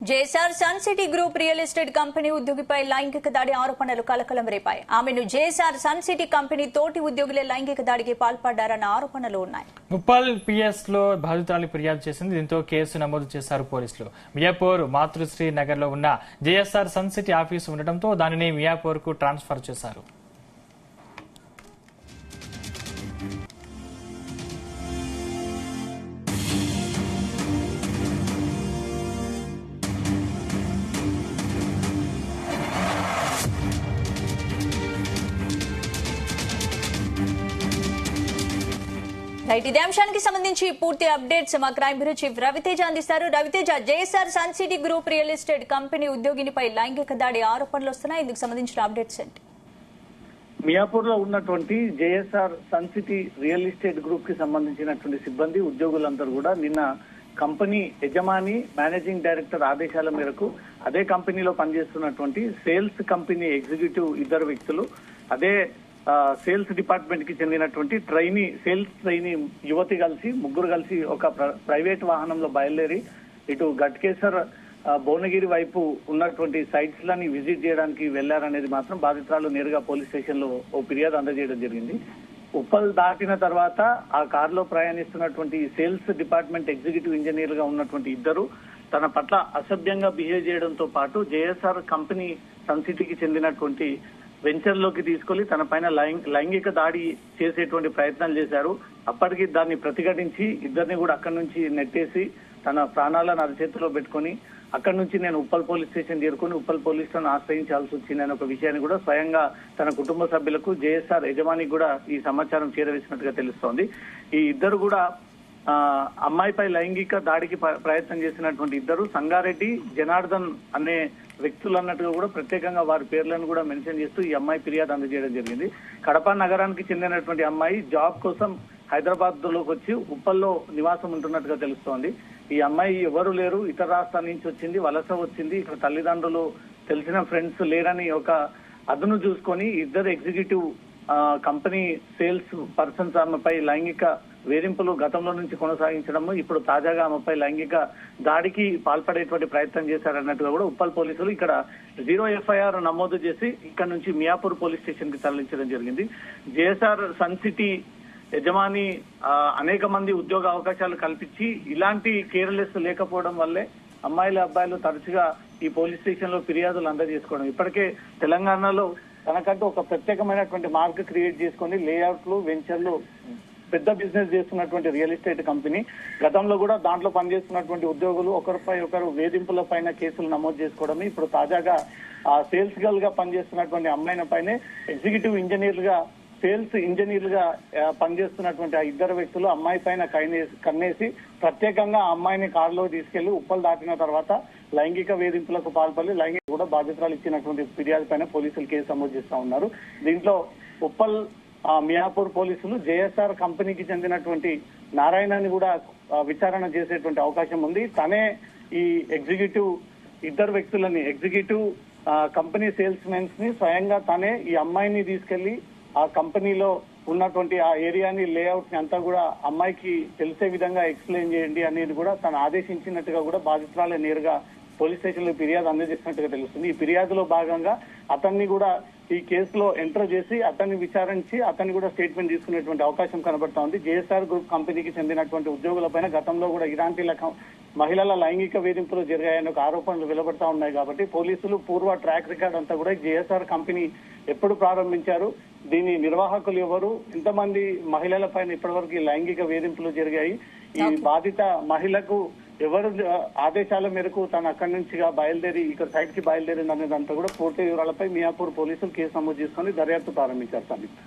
JSR sun City Group real estate company ఉద్యోగిపై లైంగిక దాడి ఆరోపణలు కలకలం రేపాయి. ఆమెను జేఎస్ఆర్ సన్ సిటీ కంపెనీ తోటి ఉద్యోగులే లైంగిక దాడికి పాల్పడ్డారన్న ఆరోపణలు ఉన్నాయి. ముప్పల్ పిఎస్ లో బాధితురాలు ఫిర్యాదు చేసింది. దీంతో కేసు నమోదు చేశారు పోలీసులు. మియాపూర్ మాతృశ్రీ నగర్ లో ఉన్న జేఎస్ఆర్ సన్ సిటీ ఆఫీసు ఉండటంతో దానిని మియాపూర్ కు ట్రాన్స్ఫర్ చేశారు. ఇదే అంశానికి సంబంధించి పూర్తి అప్డేట్స్ మా క్రైమ్ బ్యూరో చీఫ్ రవితేజ అందిస్తారు. Raviteja, JSR sun City Group real estate company ఉద్యోగినిపై లైంగిక దాడి ఆరోపణలు వస్తున్నాయి. ఇందుకు సంబంధించిన అప్డేట్స్ ఏంటి? మియాపూర్ లో ఉన్నటువంటి JSR sun city real estate group కి సంబంధించినటువంటి సిబ్బంది ఉద్యోగులందరూ కూడా నిన్న కంపెనీ యజమాని మేనేజింగ్ డైరెక్టర్ ఆదేశాల మేరకు అదే కంపెనీలో పనిచేస్తున్నటువంటి సేల్స్ కంపెనీ ఎగ్జిక్యూటివ్ ఇద్దరు వ్యక్తులు, అదే సేల్స్ డిపార్ట్మెంట్ కి చెందినటువంటి సేల్స్ ట్రైనీ యువతి ముగ్గురు కలిసి ఒక ప్రైవేట్ వాహనంలో బయలుదేరి ఇటు గట్కేసర్ భువనగిరి వైపు ఉన్నటువంటి సైట్స్ లని విజిట్ చేయడానికి వెళ్లారనేది మాత్రం బాధితురాలు నేరుగా పోలీస్ స్టేషన్ లో ఓ ఫిర్యాదు అందజేయడం జరిగింది. ఉప్పల్ దాటిన తర్వాత ఆ కారులో ప్రయాణిస్తున్నటువంటి సేల్స్ డిపార్ట్మెంట్ ఎగ్జిక్యూటివ్ ఇంజనీర్ గా ఉన్నటువంటి ఇద్దరు తన పట్ల అసభ్యంగా బిహేవ్ చేయడంతో పాటు జేఎస్ఆర్ కంపెనీ సన్ సిటీకి చెందినటువంటి వెంచర్ లోకి తీసుకెళ్లి తన పైన లైంగిక దాడి చేసేటువంటి ప్రయత్నాలు చేశారు. అప్పటికి దాన్ని ప్రతిఘటించి ఇద్దరిని కూడా అక్కడి నుంచి నెట్టేసి తన ప్రాణాలను అరచేతిలో పెట్టుకుని అక్కడి నుంచి నేను ఉప్పల్ పోలీస్ స్టేషన్ చేరుకుని ఉప్పల్ పోలీస్ స్టేషన్ ఆశ్రయించాల్సి వచ్చిందనే ఒక విషయాన్ని కూడా స్వయంగా తన కుటుంబ సభ్యులకు జేఎస్ఆర్ యజమానికి కూడా ఈ సమాచారం చేరవేసినట్టుగా తెలుస్తోంది. ఈ ఇద్దరు కూడా అమ్మాయిపై లైంగిక దాడికి ప్రయత్నం చేసినటువంటి ఇద్దరు సంగారెడ్డి, జనార్దన్ అనే వ్యక్తులు అన్నట్టుగా కూడా ప్రత్యేకంగా వారి పేర్లను కూడా మెన్షన్ చేస్తూ ఈ అమ్మాయి ఫిర్యాదు అందజేయడం జరిగింది. కడప నగరానికి చెందినటువంటి అమ్మాయి జాబ్ కోసం హైదరాబాద్ లోకి వచ్చి ఉప్పల్లో నివాసం ఉంటున్నట్టుగా తెలుస్తోంది. ఈ అమ్మాయి ఎవరు లేరు, ఇతర రాష్ట్రాల నుంచి వచ్చింది, వలస వచ్చింది, ఇక్కడ తల్లిదండ్రులు తెలిసిన ఫ్రెండ్స్ లేరని ఒక అదును చూసుకొని ఇద్దరు ఎగ్జిక్యూటివ్ కంపెనీ సేల్స్ పర్సన్స్ ఆమెపై లైంగిక వేధింపులు గతంలో నుంచి కొనసాగించడము, ఇప్పుడు తాజాగా ఆమెపై లైంగిక దాడికి పాల్పడేటువంటి ప్రయత్నం చేశారన్నట్టుగా కూడా ఉప్పల్ పోలీసులు ఇక్కడ 0 FIR నమోదు చేసి ఇక్కడ నుంచి మియాపూర్ పోలీస్ స్టేషన్ కి తరలించడం జరిగింది. జేఎస్ఆర్ సన్ సిటీ యజమాని అనేక మంది ఉద్యోగ అవకాశాలు కల్పించి ఇలాంటి కేర్లెస్ లేకపోవడం వల్లే అమ్మాయిలు అబ్బాయిలు తరచుగా ఈ పోలీస్ స్టేషన్ లో ఫిర్యాదులు అందజేసుకోవడం. ఇప్పటికే తెలంగాణలో తనకంటూ ఒక ప్రత్యేకమైనటువంటి మార్క్ క్రియేట్ చేసుకుని లేఅవుట్లు, వెంచర్లు పెద్ద బిజినెస్ చేస్తున్నటువంటి రియల్ ఎస్టేట్ కంపెనీ గతంలో కూడా దాంట్లో పనిచేస్తున్నటువంటి ఉద్యోగులు ఒకరిపై ఒకరు వేధింపుల పైన కేసులు నమోదు చేసుకోవడం, ఇప్పుడు తాజాగా సేల్స్ గర్ల్ గా పనిచేస్తున్నటువంటి అమ్మాయిల పైనే ఎగ్జిక్యూటివ్ సేల్స్ ఇంజనీర్లుగా పనిచేస్తున్నటువంటి ఆ ఇద్దరు వ్యక్తులు అమ్మాయి పైన కన్నేసి ప్రత్యేకంగా ఆ అమ్మాయిని కారులో తీసుకెళ్లి ఉప్పల్ దాటిన తర్వాత లైంగిక వేధింపులకు పాల్పడి లైంగిక కూడా బాధితురాలు ఇచ్చినటువంటి ఫిర్యాదు పైన పోలీసులు కేసు నమోదు చేస్తా ఉన్నారు. దీంట్లో ఉప్పల్ మియాపూర్ పోలీసులు జేఎస్ఆర్ కంపెనీకి చెందినటువంటి నారాయణని కూడా విచారణ చేసేటువంటి అవకాశం ఉంది. తనే ఈ ఇద్దరు వ్యక్తులని కంపెనీ సేల్స్ మెన్స్ ని స్వయంగా తనే ఈ అమ్మాయిని తీసుకెళ్లి ఆ కంపెనీలో ఉన్నటువంటి ఆ ఏరియాని లేఅవుట్ ని అంతా కూడా అమ్మాయికి తెలిసే విధంగా ఎక్స్ప్లెయిన్ చేయండి అనేది కూడా తను ఆదేశించినట్టుగా కూడా బాధితురాలే నేరుగా పోలీస్ స్టేషన్ లో ఫిర్యాదు అందజేసినట్టుగా తెలుస్తుంది. ఈ ఫిర్యాదులో భాగంగా అతన్ని కూడా ఈ కేసులో ఎంటర్ చేసి అతన్ని విచారించి అతన్ని కూడా స్టేట్మెంట్ తీసుకునేటువంటి అవకాశం కనబడతా ఉంది. జేఎస్ఆర్ గ్రూప్ కంపెనీకి చెందినటువంటి ఉద్యోగులపైన గతంలో కూడా ఇలాంటి మహిళల లైంగిక వేధింపులు జరిగాయని ఒక ఆరోపణలు వెలువడతా ఉన్నాయి. కాబట్టి పోలీసులు పూర్వ ట్రాక్ రికార్డ్ అంతా కూడా జేఎస్ఆర్ కంపెనీ ఎప్పుడు ప్రారంభించారు, దీని నిర్వాహకులు ఎవరు, ఎంతమంది మహిళల పైన ఇప్పటివరకు లైంగిక వేధింపులు జరిగాయి, ఈ బాధిత మహిళకు ఎవరు ఆదేశాల మేరకు తను అక్కడి నుంచి బయలుదేరి ఇక్కడ సైట్ కి బయలుదేరింది అనేదంతా కూడా పూర్తి వివరాలపై మియాపూర్ పోలీసులు కేసు నమోదు చేసుకుని దర్యాప్తు ప్రారంభించారు. సందీప్.